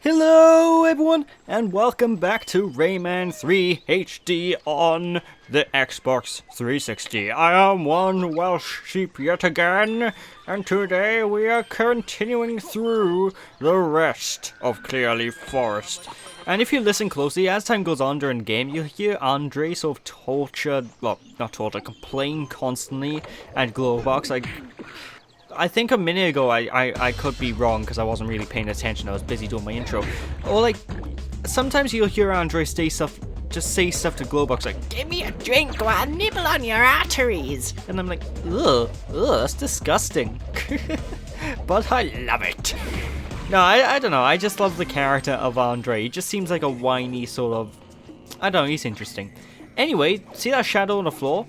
Hello everyone, and welcome back to Rayman 3 HD on the Xbox 360. I am one Welsh sheep yet again, and today we are continuing through the rest of Clearleaf Forest. And if you listen closely, as time goes on during the game, you'll hear Andre sort of complain constantly at Globox. I think a minute ago I could be wrong because I wasn't really paying attention. I was busy doing my intro. Or sometimes you'll hear Andre say stuff to Globox like, "Give me a drink or I'll nibble on your arteries." And I'm like, ugh, that's disgusting. But I love it. No, I don't know. I just love the character of Andre. He just seems like a whiny sort of... I don't know, he's interesting. Anyway, see that shadow on the floor?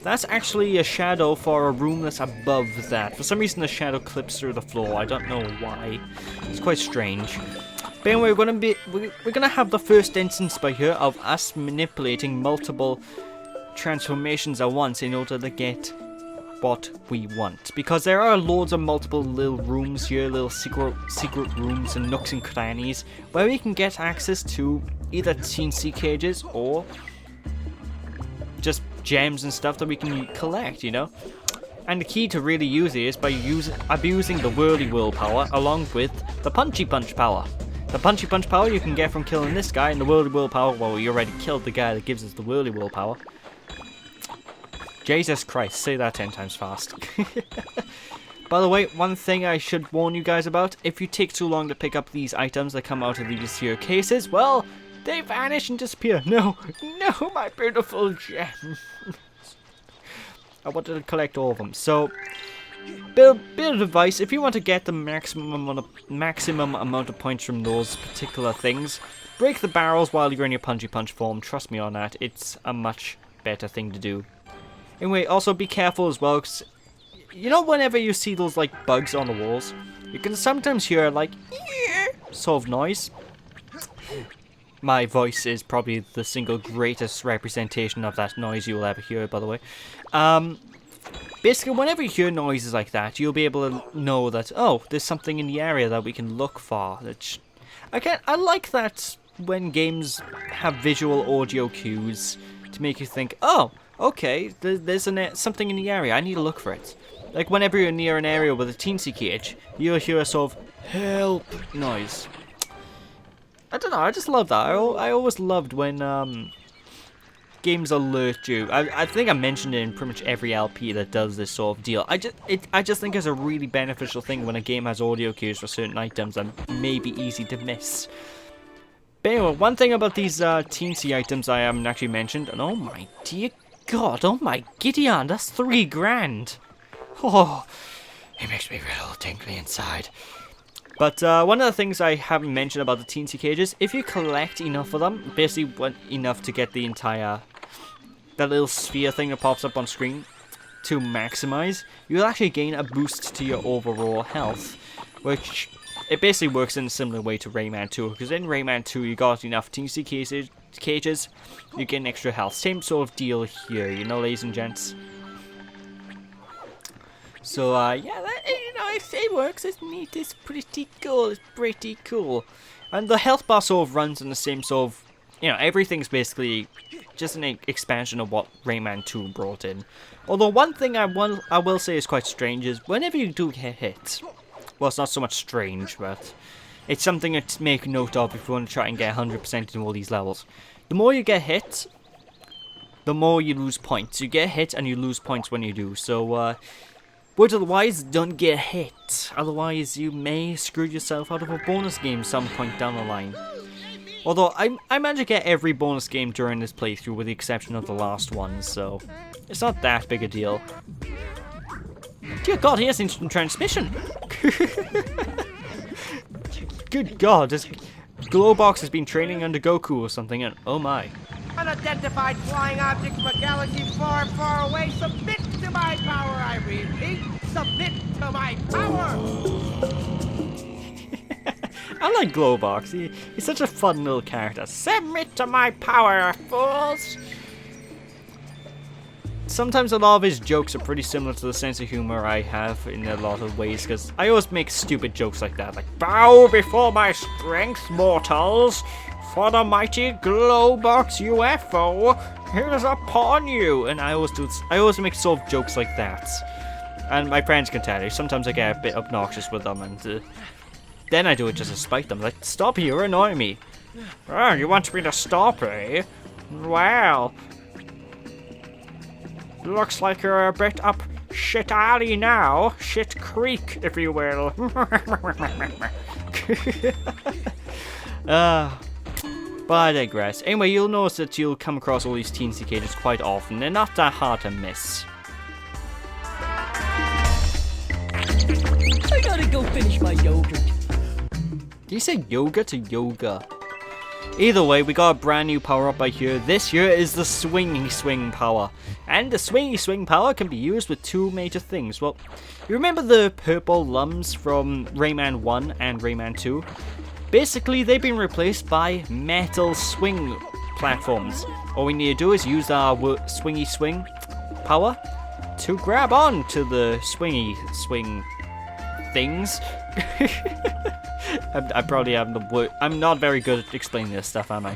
That's actually a shadow for a room that's above that. For some reason the shadow clips through the floor. I don't know why. It's quite strange. But anyway, we're gonna have the first instance by here of us manipulating multiple transformations at once in order to get what we want. Because there are loads of multiple little rooms here, little secret rooms and nooks and crannies where we can get access to either teensy cages or just gems and stuff that we can collect, you know? And the key to really use it is by abusing the whirly whirl power along with the punchy punch power. The punchy punch power you can get from killing this guy, and the whirly whirl power, well, we already killed the guy that gives us the whirly whirl power. Jesus Christ, say that 10 times fast. By the way, one thing I should warn you guys about, if you take too long to pick up these items that come out of these here cases, well, they vanish and disappear. No, my beautiful gems. I wanted to collect all of them. So, bit of advice: if you want to get the maximum amount of points from those particular things, break the barrels while you're in your punchy punch form. Trust me on that. It's a much better thing to do. Anyway, also be careful as well, 'cause you know whenever you see those like bugs on the walls, you can sometimes hear like sort of noise. My voice is probably the single greatest representation of that noise you will ever hear, by the way. Basically, whenever you hear noises like that, you'll be able to know that, oh, there's something in the area that we can look for. I like that when games have visual audio cues to make you think, oh, okay, there's something in the area, I need to look for it. Like whenever you're near an area with a teensy cage, you'll hear a sort of help noise. I don't know, I just love that. I always loved when games alert you. I think I mentioned it in pretty much every LP that does this sort of deal. I just think it's a really beneficial thing when a game has audio cues for certain items that may be easy to miss. But anyway, one thing about these teensy items I haven't actually mentioned, and oh my dear God, oh my Gideon, that's $3,000. Oh, it makes me real tingly inside. But one of the things I haven't mentioned about the teensy cages, if you collect enough of them, basically enough to get the entire, that little sphere thing that pops up on screen to maximize, you'll actually gain a boost to your overall health, which it basically works in a similar way to Rayman 2, because in Rayman 2 you got enough teensy cages, you get an extra health. Same sort of deal here, you know, ladies and gents. So, yeah, it works, it's neat, it's pretty cool, And the health bar sort of runs in the same sort of, you know, everything's basically just an expansion of what Rayman 2 brought in. Although one thing I will say is quite strange is, whenever you do get hit, well, it's not so much strange, but it's something to make note of if you want to try and get 100% in all these levels. The more you get hit, the more you lose points. You get hit and you lose points when you do, so, but otherwise, don't get hit. Otherwise, you may screw yourself out of a bonus game some point down the line. Although, I managed to get every bonus game during this playthrough with the exception of the last one, so it's not that big a deal. Dear God, he has instant transmission! Good God, this Globox has been training under Goku or something, and oh my. Unidentified flying objects from a galaxy far, far away, submit to my power, I repeat, submit to my power! I like Globox, he's such a fun little character. Submit to my power, fools! sometimes a lot of his jokes are pretty similar to the sense of humor I have in a lot of ways, because I always make stupid jokes like that, like, bow before my strength, mortals, for the mighty Globox UFO, here's upon you, and I always make sort of jokes like that, and my friends can tell you, sometimes I get a bit obnoxious with them, and then I do it just to spite them, like, stop, you're annoying me. Oh, you want me to stop, eh? Well, looks like you're a bit up shit alley now. Shit creek, if you will. But I digress. Anyway, you'll notice that you'll come across all these teensy cages quite often. They're not that hard to miss. I gotta go finish my yogurt. Did you say yogurt or yoga? Either way, we got a brand new power up by here. This here is the swingy swing power. And the swingy swing power can be used with two major things. Well, you remember the purple lums from Rayman 1 and Rayman 2? Basically, they've been replaced by metal swing platforms. All we need to do is use our swingy swing power to grab on to the swingy swing things. I probably have the word. I'm not very good at explaining this stuff, am I?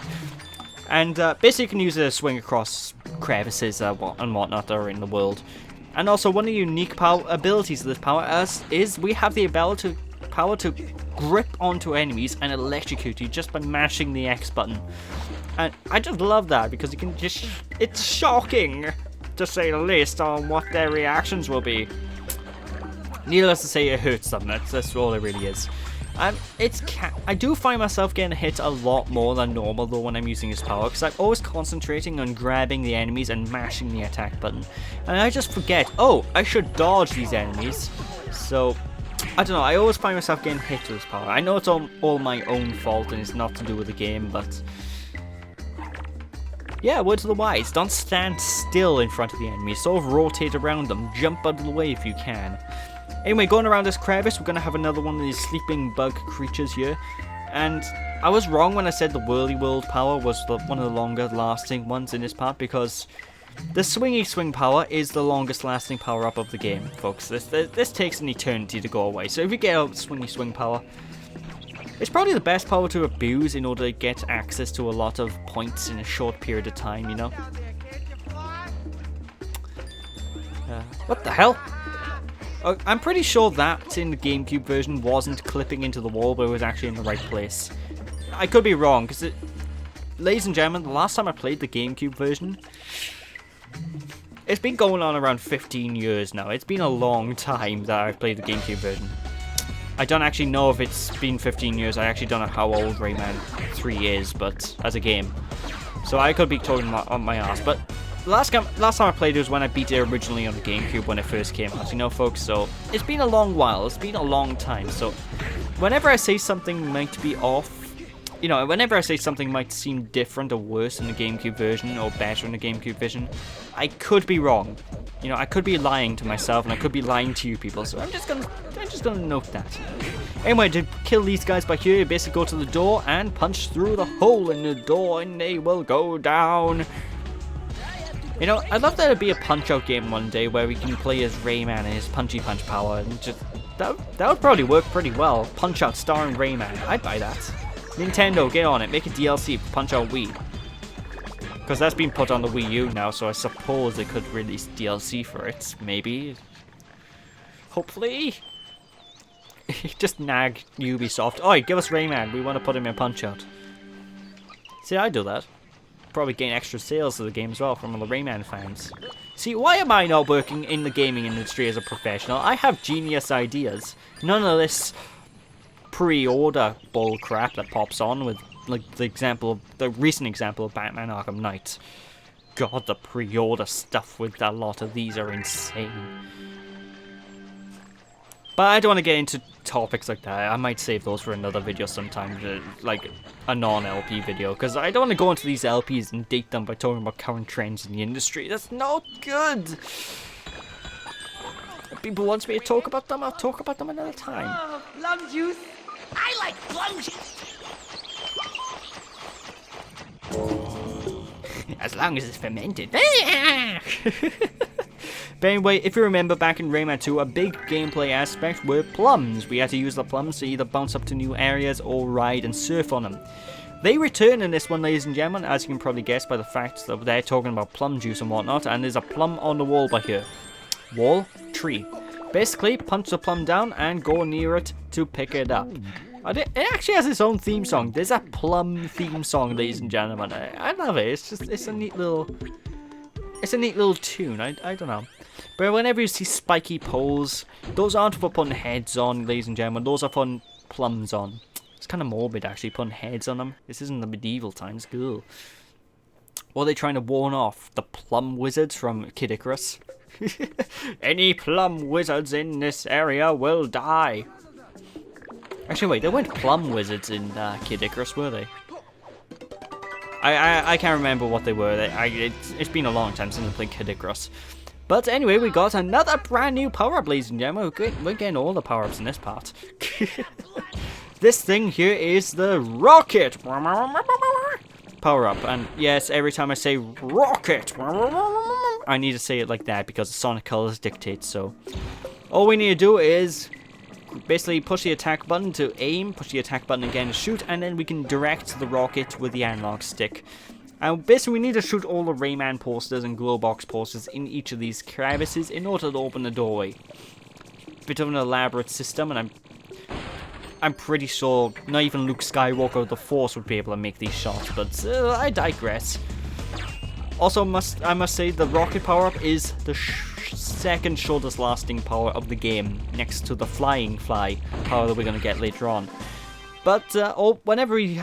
And basically, you can use it to swing across crevices and whatnot that are in the world. And also, one of the unique abilities of this power is we have the power to grip onto enemies and electrocute you just by mashing the X button. And I just love that because you can just. It's shocking, to say the least, on what their reactions will be. Needless to say, it hurts them. That's all it really is. I do find myself getting hit a lot more than normal though when I'm using this power, because I'm always concentrating on grabbing the enemies and mashing the attack button. And I just forget, oh, I should dodge these enemies. So, I don't know, I always find myself getting hit with this power. I know it's all my own fault and it's not to do with the game, but... yeah, words of the wise, don't stand still in front of the enemy, sort of rotate around them, jump out of the way if you can. Anyway, going around this crevice, we're going to have another one of these sleeping bug creatures here. And I was wrong when I said the Whirly World power was one of the longer lasting ones in this part, because the swingy swing power is the longest lasting power up of the game, folks. This takes an eternity to go away. So if you get a swingy swing power, it's probably the best power to abuse in order to get access to a lot of points in a short period of time, you know? What the hell? I'm pretty sure that in the GameCube version wasn't clipping into the wall, but it was actually in the right place. I could be wrong, because ladies and gentlemen, the last time I played the GameCube version, it's been going on around 15 years now. It's been a long time that I've played the GameCube version. I don't actually know if it's been 15 years. I actually don't know how old Rayman 3 is, but as a game. So I could be talking on my ass, but last time I played it was when I beat it originally on the GameCube when it first came out, you know, folks, so it's been a long while, it's been a long time, so whenever I say something might be off, you know, whenever I say something might seem different or worse in the GameCube version or better in the GameCube version, I could be wrong. You know, I could be lying to myself and I could be lying to you people, so I'm just gonna note that. Anyway, to kill these guys by here, you basically go to the door and punch through the hole in the door and they will go down. You know, I'd love there to be a Punch-Out game one day where we can play as Rayman and his punchy punch power, and just that would probably work pretty well. Punch-Out starring Rayman, I'd buy that. Nintendo, get on it, make a DLC for Punch-Out Wii. Because that's been put on the Wii U now, so I suppose they could release DLC for it, maybe. Hopefully. Just nag Ubisoft. Oi, give us Rayman, we want to put him in Punch-Out. See, I'd do that. Probably gain extra sales of the game as well from all the Rayman fans. See, why am I not working in the gaming industry as a professional? I have genius ideas. None of this pre-order bull crap that pops on with, like, the recent example of Batman Arkham Knight. God, the pre-order stuff with a lot of these are insane. But I don't want to get into topics like that. I might save those for another video sometime, like a non-LP video, because I don't want to go into these LPs and date them by talking about current trends in the industry. That's not good. If people want me to talk about them, I'll talk about them another time. Oh, plum juice. I like plum juice. As long as it's fermented. But anyway, if you remember back in Rayman 2, a big gameplay aspect were plums. We had to use the plums to either bounce up to new areas or ride and surf on them. They return in this one, ladies and gentlemen, as you can probably guess by the fact that they're talking about plum juice and whatnot, and there's a plum on the wall by here. Wall, tree. Basically, punch the plum down and go near it to pick it up. It actually has its own theme song. There's a plum theme song, ladies and gentlemen. I love it. It's a neat little tune. I don't know. But whenever you see spiky poles, those aren't for putting heads on, ladies and gentlemen. Those are putting plums on. It's kind of morbid, actually, putting heads on them. This isn't the medieval times. Cool. Or are they trying to warn off the plum wizards from Kid Icarus? Any plum wizards in this area will die. Actually, wait, there weren't plum wizards in Kid Icarus, were they? I can't remember what they were. It's been a long time since I played Kid Icarus. But anyway, we got another brand new power-up, ladies and gentlemen. We're getting all the power-ups in this part. This thing here is the rocket power-up. And yes, every time I say rocket, I need to say it like that because the Sonic colors dictate so. All we need to do is basically push the attack button to aim, push the attack button again to shoot, and then we can direct the rocket with the analog stick. And basically we need to shoot all the Rayman posters and Globox posters in each of these crevices in order to open the doorway. Bit of an elaborate system, and I'm pretty sure not even Luke Skywalker or the Force would be able to make these shots, but I digress. Also, I must say the rocket power-up is the second shortest lasting power of the game, next to the flying fly power that we're going to get later on. But whenever we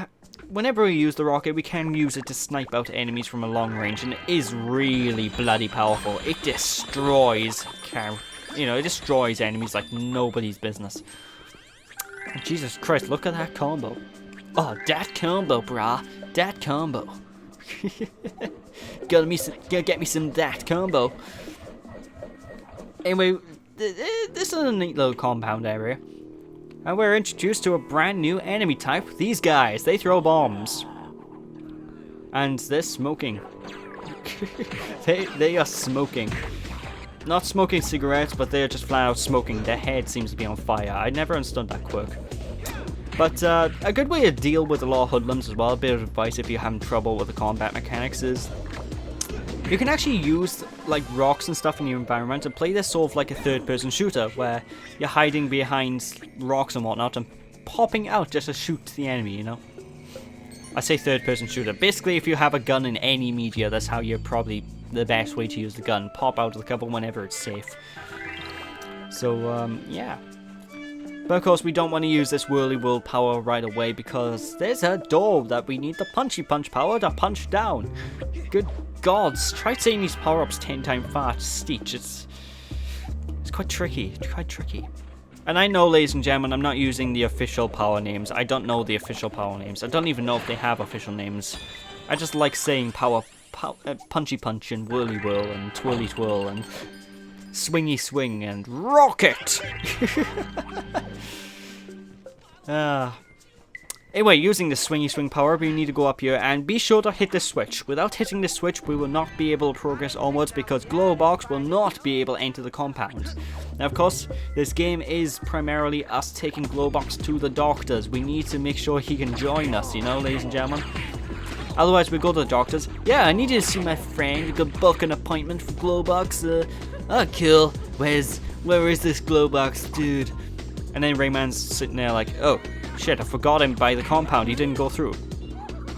use the rocket, we can use it to snipe out enemies from a long range, and it is really bloody powerful. It destroys, it destroys enemies like nobody's business. Jesus Christ, look at that combo. Oh, that combo, brah. That combo. Gotta get me some that combo. Anyway, this is a neat little compound area. And we're introduced to a brand new enemy type. These guys, they throw bombs. And they're smoking. they are smoking. Not smoking cigarettes, but they're just flat out smoking. Their head seems to be on fire. I never understood that quirk. But a good way to deal with a lot of hoodlums as well, a bit of advice if you're having trouble with the combat mechanics, is you can actually use like rocks and stuff in your environment and play this sort of like a third-person shooter where you're hiding behind rocks and whatnot and popping out just to shoot the enemy, you know? I say third-person shooter. Basically, if you have a gun in any media, that's how you're probably the best way to use the gun. Pop out of the cover whenever it's safe. So, yeah. But of course, we don't want to use this whirly whirl power right away because there's a door that we need the punchy punch power to punch down. Good gods, try saying these power-ups 10 times fast, Stitch. It's quite tricky. It's quite tricky. And I know, ladies and gentlemen, I'm not using the official power names. I don't know the official power names. I don't even know if they have official names. I just like saying punchy punch and whirly whirl and twirly twirl and swingy swing and rocket. Anyway, using the swingy swing power, we need to go up here and be sure to hit the switch. Without hitting the switch, we will not be able to progress onwards because Globox will not be able to enter the compound. Now, of course, this game is primarily us taking Globox to the doctors. We need to make sure he can join us, you know, ladies and gentlemen. Otherwise, we go to the doctors. Yeah, I need to see my friend. We could book an appointment for Globox. Oh, cool. Where is this Globox dude? And then Rayman's sitting there like, oh, shit, I forgot him by the compound. He didn't go through.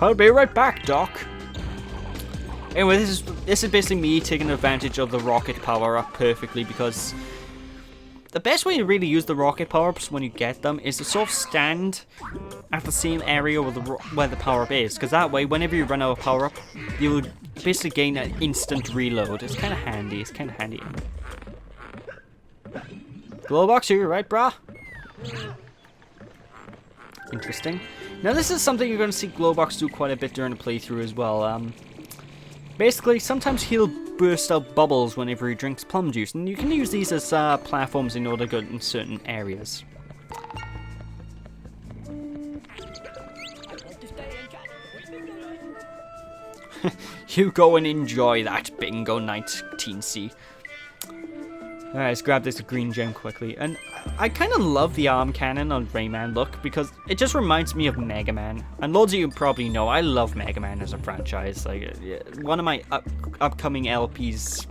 I'll be right back, Doc. Anyway, this is basically me taking advantage of the rocket power-up perfectly because the best way to really use the rocket power-ups when you get them is to sort of stand at the same area where the power-up is, because that way, whenever you run out of power-up, you will basically gain an instant reload. It's kind of handy. It's kind of handy. Globox, are you right, brah? Interesting. Now, this is something you're going to see Globox do quite a bit during the playthrough as well. Basically, sometimes he'll burst out bubbles whenever he drinks plum juice, and you can use these as platforms in order to go in certain areas. You go and enjoy that bingo night, Teensy. Alright, let's grab this green gem quickly. And I kind of love the arm cannon on Rayman look because it just reminds me of Mega Man. And loads of you probably know I love Mega Man as a franchise. Like, one of my upcoming LPs.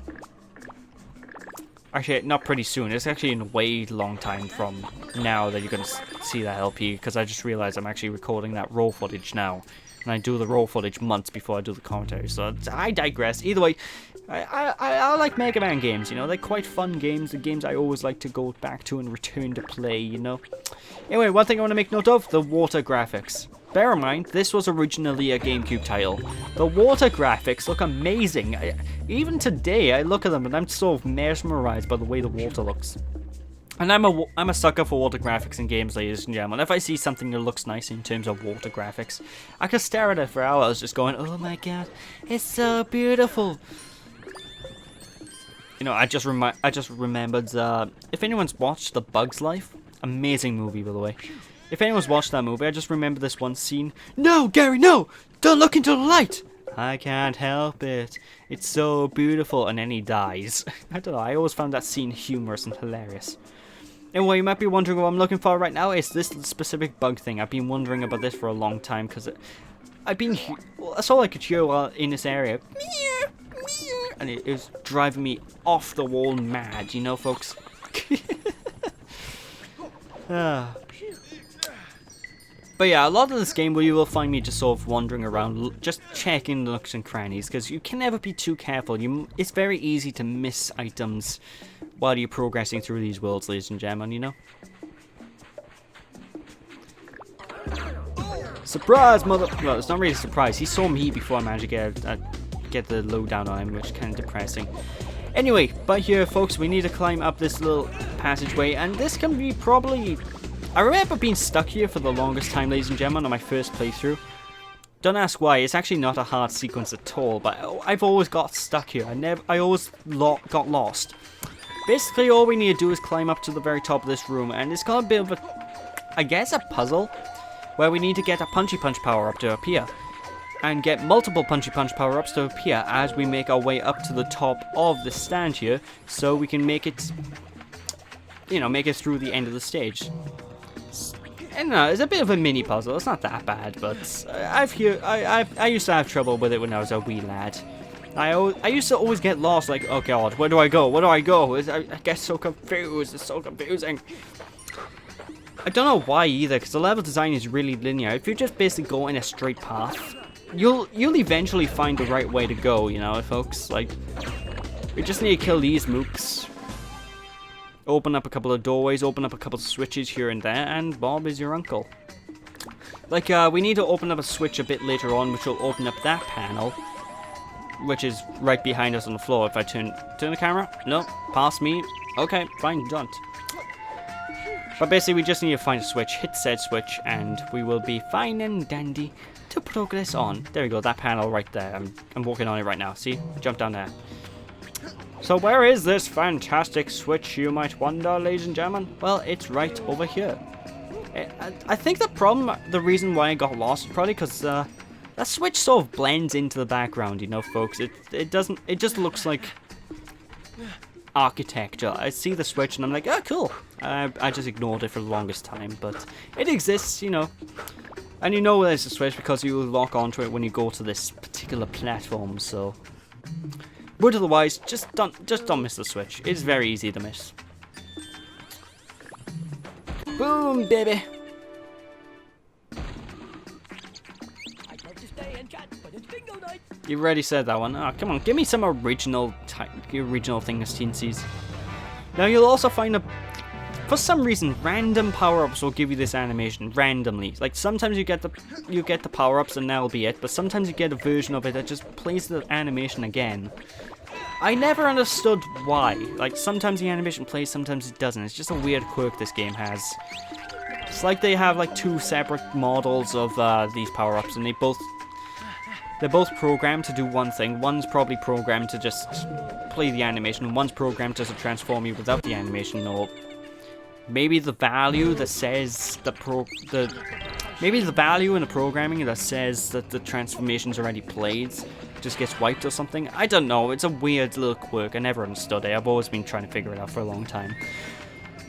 Actually, not pretty soon. It's actually in a way long time from now that you're going to see that LP, because I just realized I'm actually recording that raw footage now. And I do the raw footage months before I do the commentary, so I digress. Either way, I like Mega Man games, you know. They're quite fun games, the games I always like to go back to and return to play, you know. Anyway, one thing I want to make note of, the water graphics. Bear in mind, this was originally a GameCube title. The water graphics look amazing. Even today, I look at them and I'm sort of mesmerized by the way the water looks. And I'm a sucker for water graphics in games, ladies and gentlemen. If I see something that looks nice in terms of water graphics, I can stare at it for hours just going, oh my god, it's so beautiful. You know, I just remembered, if anyone's watched The Bug's Life, amazing movie by the way. If anyone's watched that movie, I just remember this one scene. No, Gary, no! Don't look into the light! I can't help it. It's so beautiful. And then he dies. I don't know, I always found that scene humorous and hilarious. Anyway, you might be wondering what I'm looking for right now. It's this specific bug thing. I've been wondering about this for a long time because that's all I could hear while in this area. And it was driving me off the wall mad, you know, folks. But yeah, a lot of this game where you will find me just sort of wandering around, just checking nooks and crannies, because you can never be too careful. It's very easy to miss items while you're progressing through these worlds, ladies and gentlemen, you know? Surprise, mother... Well, it's not really a surprise. He saw me before I managed to get the lowdown on him, which is kind of depressing. Anyway, but here, folks, we need to climb up this little passageway, and this can be probably... I remember being stuck here for the longest time, ladies and gentlemen, on my first playthrough. Don't ask why, it's actually not a hard sequence at all, but I've always got stuck here. I always got lost. Basically, all we need to do is climb up to the very top of this room, and it's got a bit of a, I guess, a puzzle, where we need to get a Punchy Punch power-up to appear, and get multiple Punchy Punch power-ups to appear as we make our way up to the top of the stand here, so we can make it, you know, make it through the end of the stage. I don't know, it's a bit of a mini puzzle. It's not that bad, but I used to have trouble with it when I was a wee lad. I used to always get lost, like, oh god, where do I go? Where do I go? I get so confused. It's so confusing. I don't know why either, because the level design is really linear. If you just basically go in a straight path, you'll eventually find the right way to go, you know, folks. Like, we just need to kill these mooks. Open up a couple of doorways, open up a couple of switches here and there, and Bob is your uncle. Like, we need to open up a switch a bit later on, which will open up that panel, which is right behind us on the floor. If I turn the camera, no, past me, okay, fine, don't. But basically, we just need to find a switch, hit said switch, and we will be fine and dandy to progress on. There we go, that panel right there. I'm walking on it right now. See, jump down there. So where is this fantastic switch, you might wonder, ladies and gentlemen? Well, it's right over here. I think the reason why I got lost is probably because that switch sort of blends into the background, you know, folks. It just looks like architecture. I see the switch and I'm like, oh, cool. I just ignored it for the longest time, but it exists, you know. And you know there's a switch because you lock onto it when you go to this particular platform, so... But otherwise, just don't miss the switch. It's very easy to miss. Boom, baby! You already said that one. Oh, come on, give me some original things, teensies. Now you'll also find for some reason, random power-ups will give you this animation randomly. Like sometimes you get the power-ups and that'll be it, but sometimes you get a version of it that just plays the animation again. I never understood why. Like sometimes the animation plays, sometimes it doesn't. It's just a weird quirk this game has. It's like they have like two separate models of these power-ups, and they're both programmed to do one thing. One's probably programmed to just play the animation, and one's programmed just to transform you without the animation, or maybe the value that says Maybe the value in the programming that says that the transformation's already played just gets wiped or something. I don't know. It's a weird little quirk. I never understood it. I've always been trying to figure it out for a long time.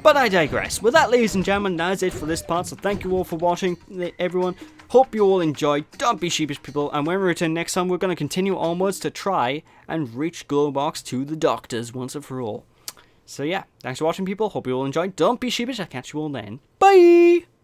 But I digress. With that, ladies and gentlemen, that is it for this part. So thank you all for watching, everyone. Hope you all enjoyed. Don't be sheepish, people. And when we return next time, we're going to continue onwards to try and reach Globox to the doctors once and for all. So yeah, thanks for watching, people. Hope you all enjoyed. Don't be sheepish. I'll catch you all then. Bye!